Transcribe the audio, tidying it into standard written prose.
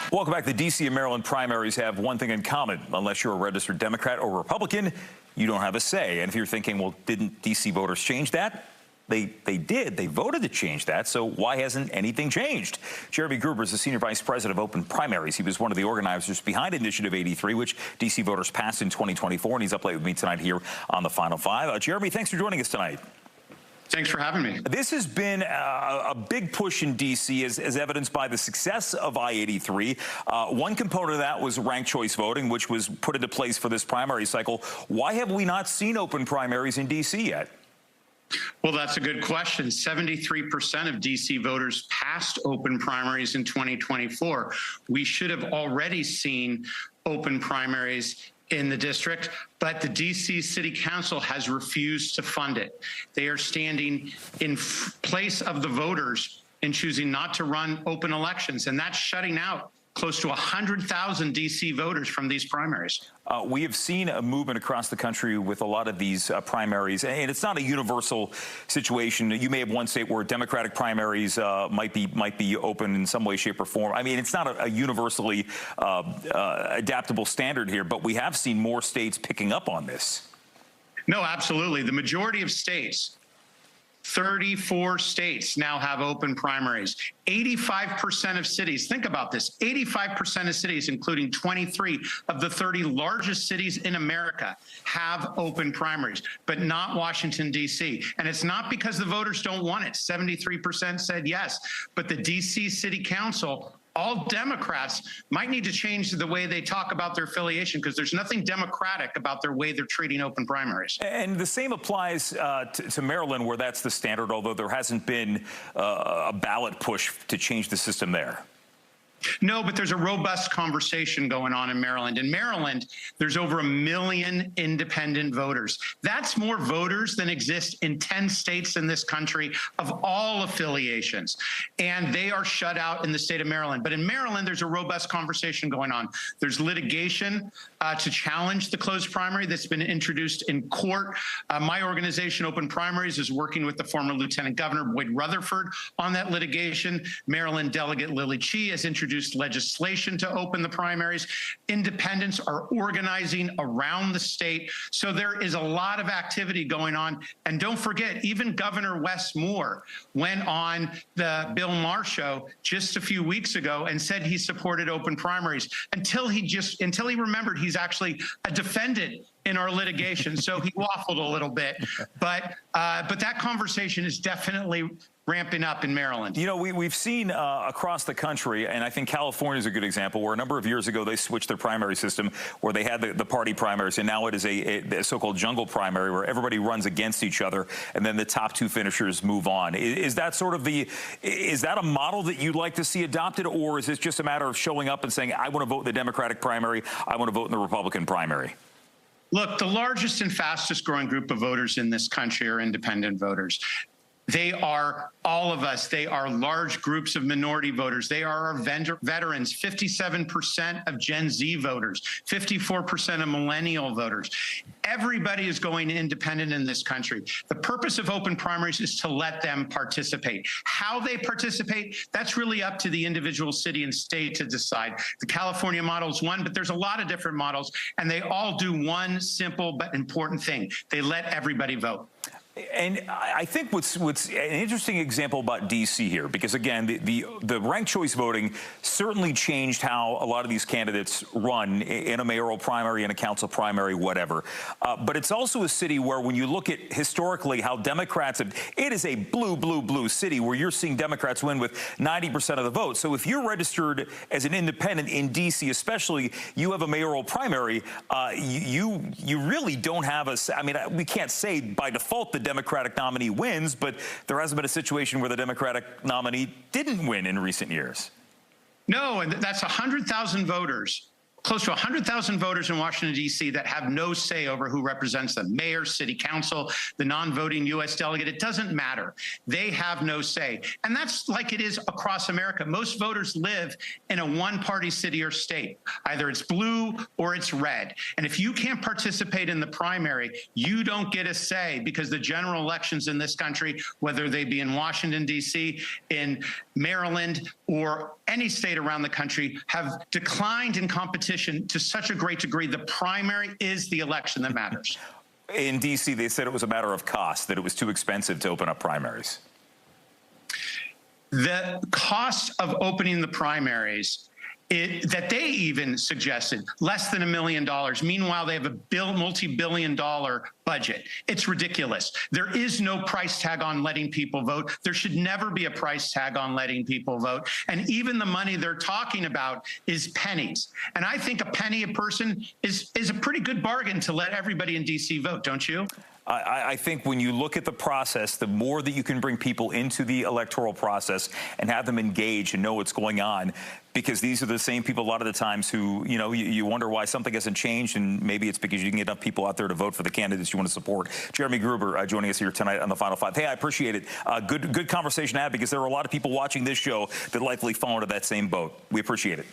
Welcome back. The D.C. and Maryland primaries have one thing in common. Unless you're a registered Democrat or Republican, you don't have a say. And if you're thinking, well, didn't D.C. voters change that? They did. They voted to change that. So why hasn't anything changed? Jeremy Gruber is the Senior Vice President of Open Primaries. He was one of the organizers behind Initiative 83, which D.C. voters passed in 2024. And he's up late with me tonight here on the Final Five. Jeremy, thanks for joining us tonight. Thanks for having me. This has been a big push in D.C. as evidenced by the success of I-83. One component of that was ranked choice voting, which was put into place for this primary cycle. Why have we not seen open primaries in D.C. yet? Well, that's a good question. 73% of D.C. voters passed open primaries in 2024. We should have already seen open primaries in the district, but the D.C. City Council has refused to fund it. They are standing in place of the voters in choosing not to run open elections, and that's shutting out close to 100,000 D.C. voters from these primaries. We have seen a movement across the country with a lot of these primaries, and it's not a universal situation. You may have one state where Democratic primaries might be open in some way, shape, or form. I mean, it's not a universally adaptable standard here, but we have seen more states picking up on this. No, absolutely. The majority of states, 34 states now have open primaries. 85% of cities, think about this, 85% of cities, including 23 of the 30 largest cities in America, have open primaries, but not Washington, D.C. And it's not because the voters don't want it. 73% said yes, but the D.C. City Council, all Democrats, might need to change the way they talk about their affiliation, because there's nothing democratic about their way they're treating open primaries. And the same applies to Maryland, where that's the standard, although there hasn't been a ballot push to change the system there. No, but there's a robust conversation going on in Maryland. In Maryland, there's over 1 million independent voters. That's more voters than exist in 10 states in this country of all affiliations. And they are shut out in the state of Maryland. But in Maryland, there's a robust conversation going on. There's litigation to challenge the closed primary that's been introduced in court. My organization, Open Primaries, is working with the former Lieutenant Governor Boyd Rutherford on that litigation. Maryland Delegate Lily Chee has introduced legislation to open the primaries. Independents are organizing around the state. So there is a lot of activity going on. And don't forget, even Governor Wes Moore went on the Bill Maher show just a few weeks ago and said he supported open primaries until he remembered he's actually a defendant in our litigation. So he waffled a little bit, but that conversation is definitely ramping up in Maryland. You know, we've seen across the country, and I think California is a good example, where a number of years ago they switched their primary system, where they had the party primaries, and now it is a so-called jungle primary where everybody runs against each other, and then the top two finishers move on. Is that sort of is that a model that you'd like to see adopted, or is it just a matter of showing up and saying, I want to vote in the Democratic primary, I want to vote in the Republican primary? Look, the largest and fastest growing group of voters in this country are independent voters. They are all of us. They are large groups of minority voters. They are our veterans, 57% of Gen Z voters, 54% of millennial voters. Everybody is going independent in this country. The purpose of open primaries is to let them participate. How they participate, that's really up to the individual city and state to decide. The California model is one, but there's a lot of different models, and they all do one simple but important thing. They let everybody vote. And I think what's an interesting example about D.C. here, because again, the ranked choice voting certainly changed how a lot of these candidates run in a mayoral primary, in a council primary, whatever. But it's also a city where, when you look at historically how Democrats have, it is a blue city where you're seeing Democrats win with 90% of the vote. So if you're registered as an independent in D.C. especially, you have a mayoral primary, you really don't have I mean, we can't say by default the Democratic nominee wins, but there hasn't been a situation where the Democratic nominee didn't win in recent years. No, and that's 100,000 voters, close to 100,000 voters in Washington, D.C. that have no say over who represents them. Mayor, city council, the non-voting U.S. delegate, it doesn't matter. They have no say. And that's like it is across America. Most voters live in a one-party city or state. Either it's blue or it's red. And if you can't participate in the primary, you don't get a say, because the general elections in this country, whether they be in Washington, D.C., in Maryland, or any state around the country have declined in competition to such a great degree. The primary is the election that matters. In D.C., they said it was a matter of cost, that it was too expensive to open up primaries. The cost of opening the primaries that they even suggested, less than $1 million. Meanwhile, they have a multi-billion-dollar budget. It's ridiculous. There is no price tag on letting people vote. There should never be a price tag on letting people vote. And even the money they're talking about is pennies. And I think a penny a person is a pretty good bargain to let everybody in D.C. vote, don't you? I think when you look at the process, the more that you can bring people into the electoral process and have them engage and know what's going on, because these are the same people a lot of the times who, you know, you wonder why something hasn't changed, and maybe it's because you can get enough people out there to vote for the candidates you want to support. Jeremy Gruber joining us here tonight on the Final Five. Hey, I appreciate it. Good conversation to have, because there are a lot of people watching this show that likely fall into that same boat. We appreciate it.